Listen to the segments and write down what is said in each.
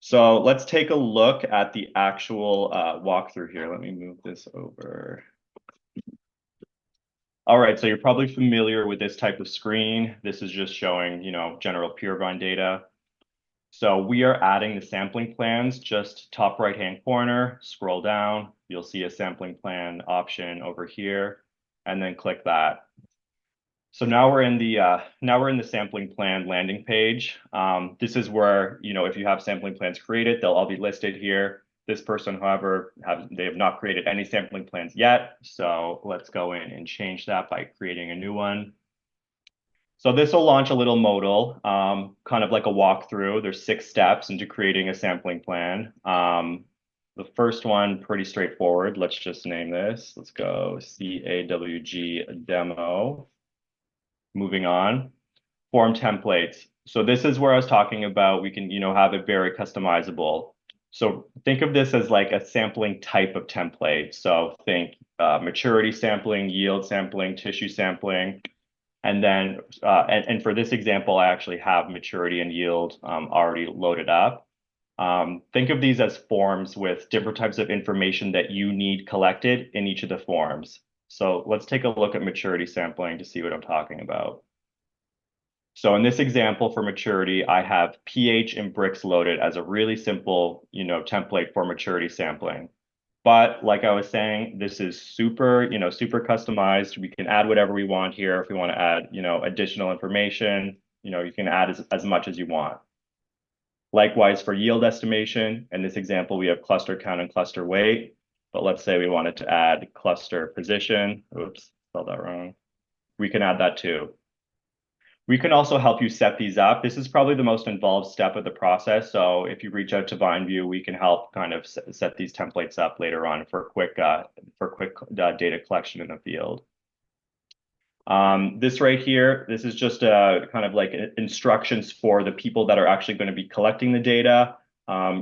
So let's take a look at the actual walkthrough here. Let me move this over. All right, so you're probably familiar with this type of screen. This is just showing, general Purevine data. So we are adding the sampling plans, just top right-hand corner, scroll down, you'll see a sampling plan option over here, and then click that. So now we're in the sampling plan landing page. This is where, if you have sampling plans created, they'll all be listed here. This person, however, they have not created any sampling plans yet. So let's go in and change that by creating a new one. So this will launch a little modal, kind of like a walkthrough. There's 6 steps into creating a sampling plan. The first one, pretty straightforward. Let's just name this. Let's go CAWG demo. Moving on, form templates. So this is where I was talking about we can, have it very customizable. So think of this as like a sampling type of template. So think maturity sampling, yield sampling, tissue sampling. And then, and for this example, I actually have maturity and yield already loaded up. Think of these as forms with different types of information that you need collected in each of the forms. So let's take a look at maturity sampling to see what I'm talking about. So in this example for maturity, I have pH and Brix loaded as a really simple, template for maturity sampling. But like I was saying, this is super, super customized. We can add whatever we want here. If we want to add, additional information, you can add as much as you want. Likewise for yield estimation, in this example, we have cluster count and cluster weight. But let's say we wanted to add cluster position. Oops, spelled that wrong. We can add that too. We can also help you set these up. This is probably the most involved step of the process. So if you reach out to VineView, we can help kind of set these templates up later on for quick data collection in the field. This right here, this is just kind of like instructions for the people that are actually going to be collecting the data.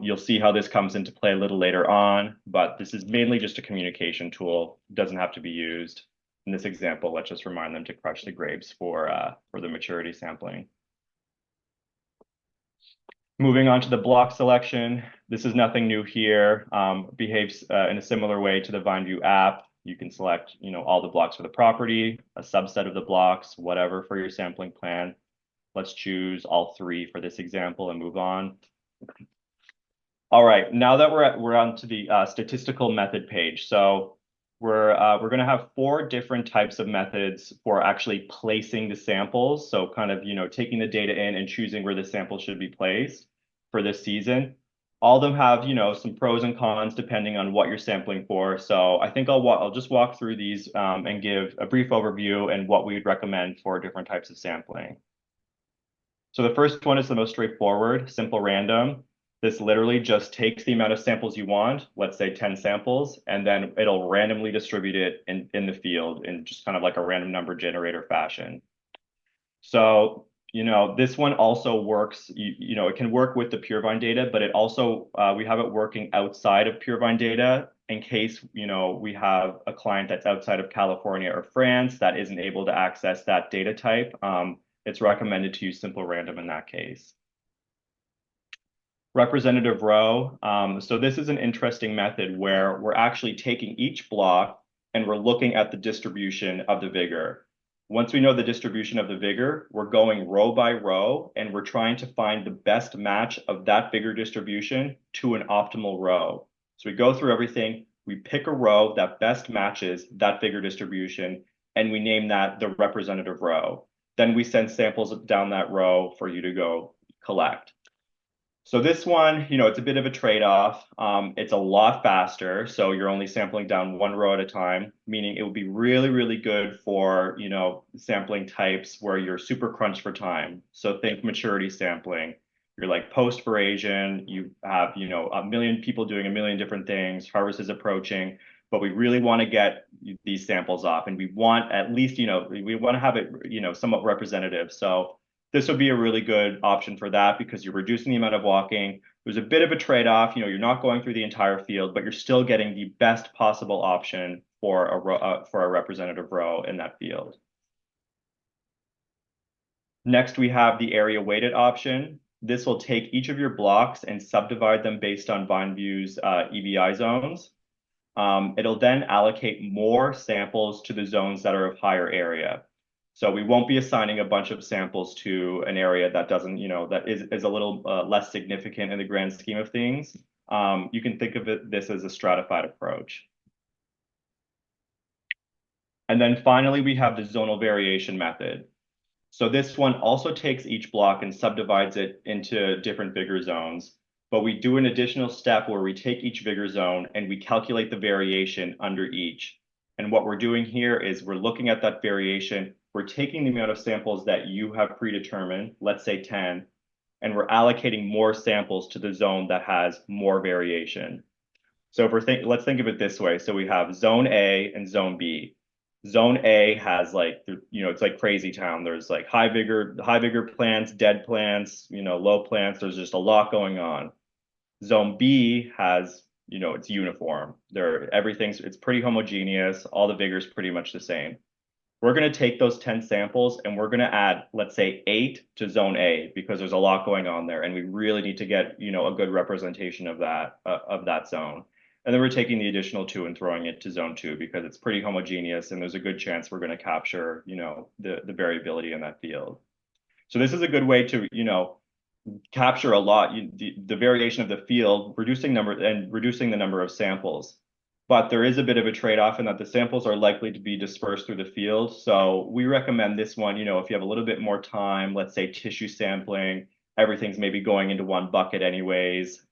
You'll see how this comes into play a little later on, but this is mainly just a communication tool. It doesn't have to be used. In this example, let's just remind them to crush the grapes for the maturity sampling. Moving on to the block selection, this is nothing new here. Behaves in a similar way to the VineView app. You can select, all the blocks for the property, a subset of the blocks, whatever for your sampling plan. Let's choose all 3 for this example and move on. All right, now that we're on to the statistical method page. So we're going to have 4 different types of methods for actually placing the samples. So kind of, taking the data in and choosing where the sample should be placed for this season. All of them have, some pros and cons depending on what you're sampling for. So I think I'll just walk through these and give a brief overview and what we'd recommend for different types of sampling. So the first one is the most straightforward, simple random. This literally just takes the amount of samples you want, let's say 10 samples, and then it'll randomly distribute it in the field in just kind of like a random number generator fashion. So, this one also works, it can work with the Purevine data, but it also, we have it working outside of Purevine data in case, we have a client that's outside of California or France that isn't able to access that data type. It's recommended to use simple random in that case. Representative row. So this is an interesting method where we're actually taking each block and we're looking at the distribution of the vigor. Once we know the distribution of the vigor, we're going row by row and we're trying to find the best match of that vigor distribution to an optimal row. So we go through everything, we pick a row that best matches that vigor distribution, and we name that the representative row. Then we send samples down that row for you to go collect. So this one, it's a bit of a trade-off. It's a lot faster. So you're only sampling down 1 row at a time, meaning it would be really, really good for, sampling types where you're super crunched for time. So think maturity sampling. You're like post for Asian, you have, a million people doing a million different things, harvest is approaching, but we really want to get these samples off. And we want at least, we want to have it, somewhat representative. So this would be a really good option for that because you're reducing the amount of walking. There's a bit of a trade-off. You're not going through the entire field, but you're still getting the best possible option for a representative row in that field. Next, we have the area weighted option. this will take each of your blocks and subdivide them based on VineView's EVI zones. It'll then allocate more samples to the zones that are of higher area. So we won't be assigning a bunch of samples to an area that doesn't, that is a little less significant in the grand scheme of things. You can think of this as a stratified approach. And then finally, we have the zonal variation method. So this one also takes each block and subdivides it into different vigor zones, but we do an additional step where we take each vigor zone and we calculate the variation under each. And what we're doing here is we're looking at that variation, we're taking the amount of samples that you have predetermined, let's say 10, and we're allocating more samples to the zone that has more variation. So if let's think of it this way. So we have zone A and zone B. Zone A has like, it's like crazy town. There's like high vigor plants, dead plants, low plants. There's just a lot going on. Zone B has, it's uniform. It's pretty homogeneous. All the vigor is pretty much the same. We're going to take those 10 samples and we're going to add, let's say 8 to zone A because there's a lot going on there. And we really need to get, a good representation of that zone. And then we're taking the additional 2 and throwing it to zone 2 because it's pretty homogeneous and there's a good chance we're going to capture, the variability in that field. So this is a good way to, capture a lot, the variation of the field, reducing the number of samples. But there is a bit of a trade-off in that the samples are likely to be dispersed through the field. So we recommend this one, if you have a little bit more time, let's say tissue sampling, everything's maybe going into one bucket anyways.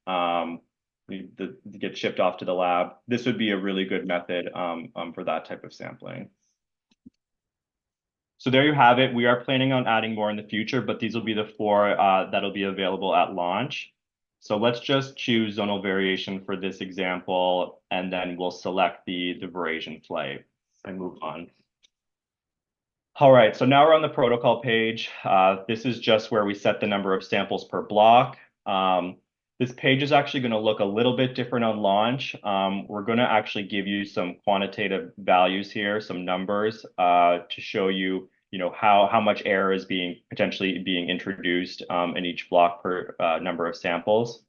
Get shipped off to the lab. This would be a really good method for that type of sampling. So there you have it. We are planning on adding more in the future, but these will be the 4 that'll be available at launch. So let's just choose zonal variation for this example, and then we'll select the variation flight and move on. All right, so now we're on the protocol page. This is just where we set the number of samples per block. This page is actually going to look a little bit different on launch. We're going to actually give you some quantitative values here, some numbers to show you, how much error is potentially being introduced in each block per number of samples.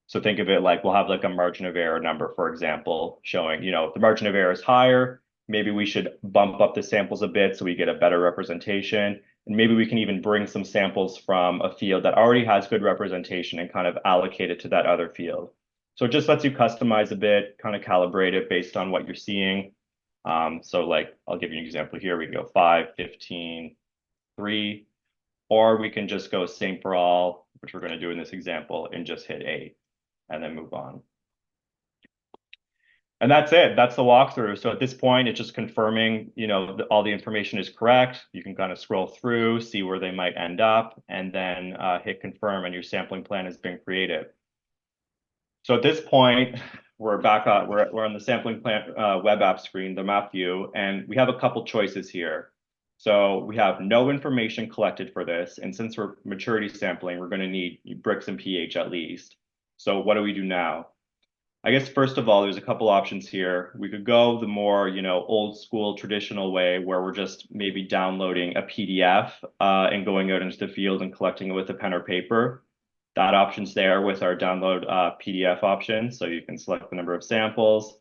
So think of it like we'll have like a margin of error number, for example, showing, if the margin of error is higher, maybe we should bump up the samples a bit so we get a better representation. And maybe we can even bring some samples from a field that already has good representation and kind of allocate it to that other field. So it just lets you customize a bit, kind of calibrate it based on what you're seeing. So like, I'll give you an example here. We can go 5, 15, 3, or we can just go same for all, which we're going to do in this example, and just hit 8 and then move on. And that's it. That's the walkthrough. So at this point, it's just confirming, all the information is correct. You can kind of scroll through, see where they might end up, and then hit confirm, and your sampling plan has been created. So at this point, we're back on we're on the sampling plan web app screen, the map view, and we have a couple choices here. So we have no information collected for this, and since we're maturity sampling, we're going to need Brix and pH at least. So what do we do now? I guess first of all, there's a couple options here. We could go the more, old school traditional way where we're just maybe downloading a PDF and going out into the field and collecting it with a pen or paper. That option's there with our download PDF option. So you can select the number of samples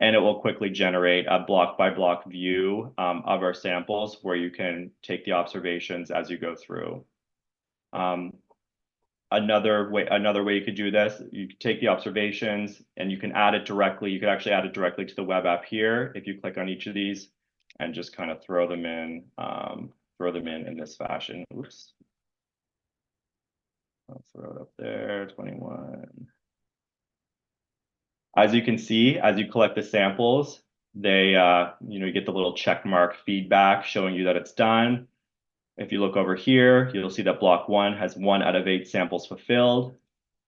and it will quickly generate a block by block view of our samples where you can take the observations as you go through. Another way you could do this, you could take the observations and you can add it directly. You could actually add it directly to the web app here if you click on each of these and just kind of throw them in this fashion. Oops. I'll throw it up there, 21. As you can see, as you collect the samples, they, you get the little check mark feedback showing you that it's done. If you look over here, you'll see that block 1 has 1 out of 8 samples fulfilled.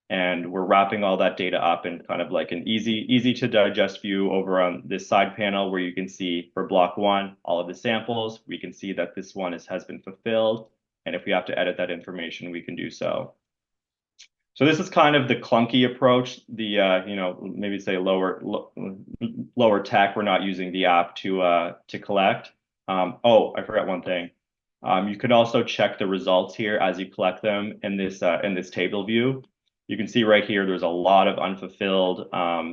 And we're wrapping all that data up in kind of like an easy to digest view over on this side panel where you can see for block 1, all of the samples. We can see that this one has been fulfilled. And if we have to edit that information, we can do so. So this is kind of the clunky approach, maybe say lower tech. We're not using the app to collect. Oh, I forgot one thing. You can also check the results here as you collect them in this table view. You can see right here, there's a lot of unfulfilled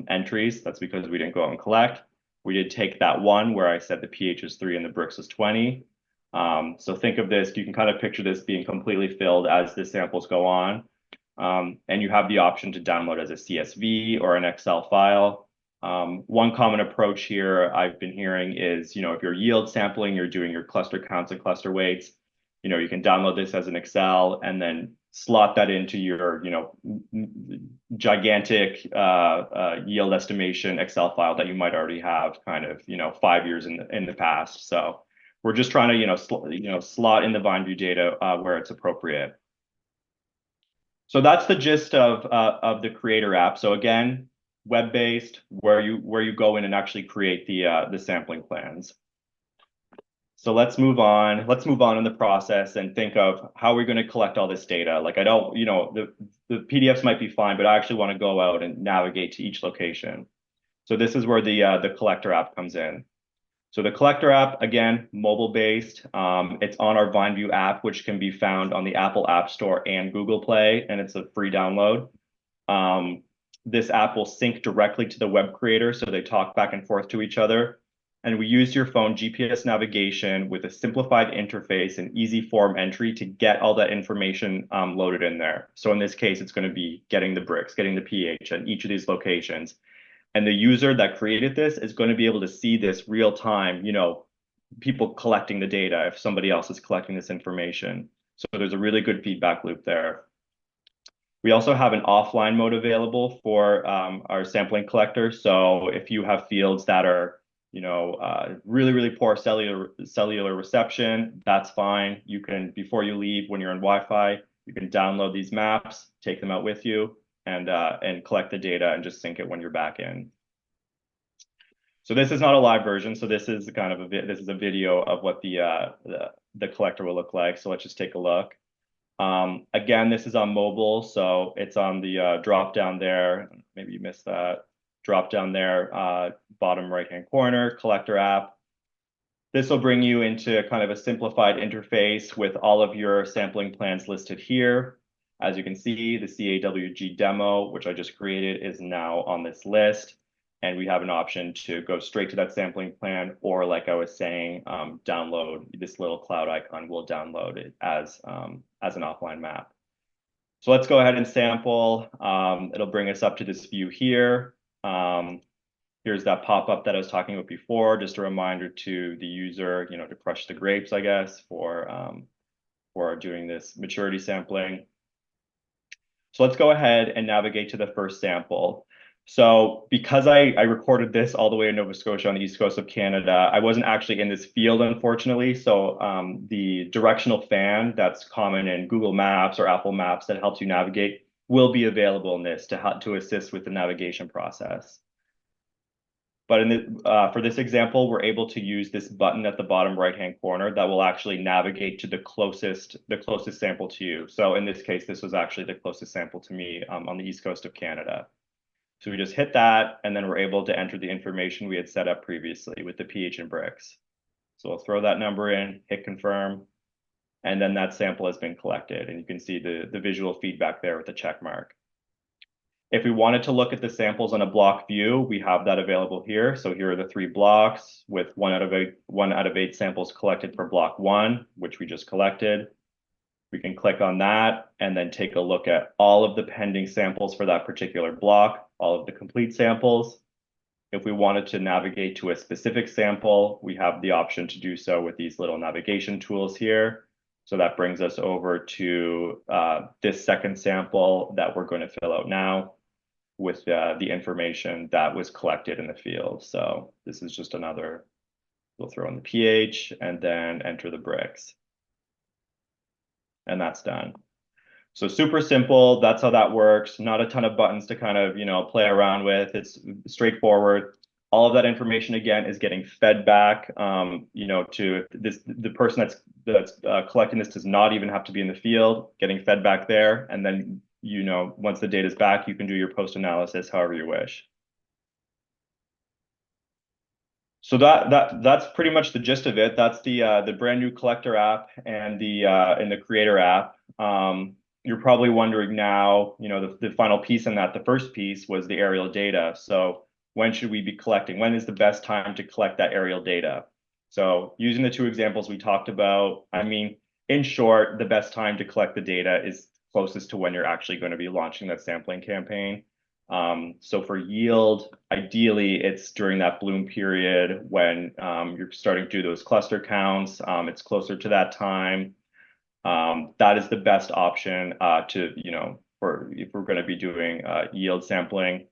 entries. That's because we didn't go out and collect. We did take that one where I said the pH is 3 and the Brix is 20. So think of this, you can kind of picture this being completely filled as the samples go on. And you have the option to download as a CSV or an Excel file. One common approach here I've been hearing is, if you're yield sampling, you're doing your cluster counts and cluster weights, you can download this as an Excel and then slot that into your, gigantic yield estimation Excel file that you might already have kind of, 5 years in the past. So we're just trying to, slot in the VineView data where it's appropriate. So that's the gist of the Creator app. So again, web-based, where you go in and actually create the sampling plans. So let's move on. Let's move on in the process and think of how we're going to collect all this data. Like I don't, the PDFs might be fine, but I actually want to go out and navigate to each location. So this is where the Collector app comes in. So the Collector app, again, mobile-based. It's on our VineView app, which can be found on the Apple App Store and Google Play, and it's a free download. This app will sync directly to the web creator, so they talk back and forth to each other. And we use your phone GPS navigation with a simplified interface and easy form entry to get all that information loaded in there. So in this case, it's going to be getting the Brix, getting the pH at each of these locations. And the user that created this is going to be able to see this real time, people collecting the data if somebody else is collecting this information. So there's a really good feedback loop there. We also have an offline mode available for our sampling collector. So if you have fields that are, really, really poor cellular reception, that's fine. You can, before you leave, when you're on Wi-Fi, you can download these maps, take them out with you, and collect the data and just sync it when you're back in. So this is not a live version. So this is kind of this is a video of what the collector will look like. So let's just take a look. Again, this is on mobile, so it's on the drop down there. Maybe you missed that. Drop down there, bottom right-hand corner, Collector app. This will bring you into kind of a simplified interface with all of your sampling plans listed here. As you can see, the CAWG demo, which I just created, is now on this list. And we have an option to go straight to that sampling plan, or like I was saying, download this little cloud icon. We'll download it as an offline map. So let's go ahead and sample. It'll bring us up to this view here. Here's that pop-up that I was talking about before. Just a reminder to the user, to crush the grapes, I guess, for doing this maturity sampling. So let's go ahead and navigate to the first sample. So because I recorded this all the way in Nova Scotia on the east coast of Canada, I wasn't actually in this field, unfortunately. So the directional fan that's common in Google Maps or Apple Maps that helps you navigate will be available in this to assist with the navigation process. But for this example, we're able to use this button at the bottom right-hand corner that will actually navigate to the closest sample to you. So in this case, this was actually the closest sample to me on the east coast of Canada. So we just hit that, and then we're able to enter the information we had set up previously with the pH and Brix. So we'll throw that number in, hit confirm, and then that sample has been collected. And you can see the visual feedback there with the check mark. If we wanted to look at the samples on a block view, we have that available here. So here are the 3 blocks with 1 out of 8 samples collected for block 1, which we just collected. We can click on that and then take a look at all of the pending samples for that particular block, all of the complete samples. If we wanted to navigate to a specific sample, we have the option to do so with these little navigation tools here. So that brings us over to this second sample that we're going to fill out now with the information that was collected in the field. So this is just another, we'll throw in the pH and then enter the Brix. And that's done. So super simple. That's how that works. Not a ton of buttons to kind of, play around with. It's straightforward. All of that information, again, is getting fed back, to this. The person that's collecting this does not even have to be in the field, getting fed back there. And then, once the data is back, you can do your post analysis however you wish. So that's pretty much the gist of it. That's the brand new collector app and the creator app. You're probably wondering now, you know, the final piece in that, the first piece was the aerial data. So when should we be collecting? When is the best time to collect that aerial data? So using the two examples we talked about, I mean, in short, the best time to collect the data is closest to when you're actually going to be launching that sampling campaign. So for yield, ideally, it's during that bloom period when you're starting to do those cluster counts. It's closer to that time. That is the best option to, you know, for if we're going to be doing yield sampling.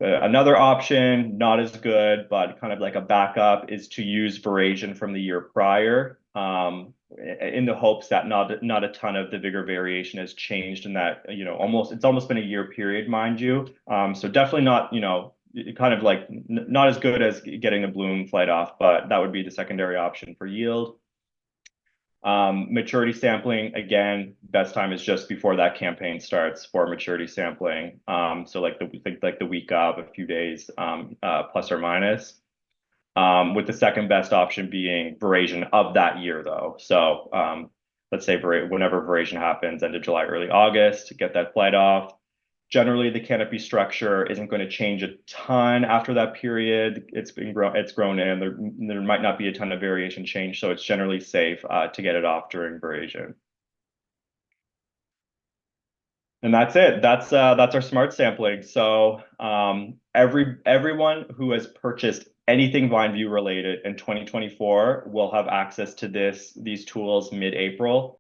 Another option, not as good, but kind of like a backup, is to use veraison from the year prior, in the hopes that not a ton of the vigor variation has changed in that, you know, it's almost been a year period, mind you. So definitely not, you know, kind of like not as good as getting the bloom flight off, but that would be the secondary option for yield. Maturity sampling, again, best time is just before that campaign starts for maturity sampling. So like the week of a few days, plus or minus. With the second best option being veraison of that year though. So let's say whenever veraison happens, end of July, early August, to get that flight off. Generally, the canopy structure isn't going to change a ton after that period. It's grown in. There might not be a ton of variation change, so it's generally safe to get it off during veraison. And that's it. That's our smart sampling. So everyone who has purchased anything VineView related in 2024 will have access to these tools mid-April.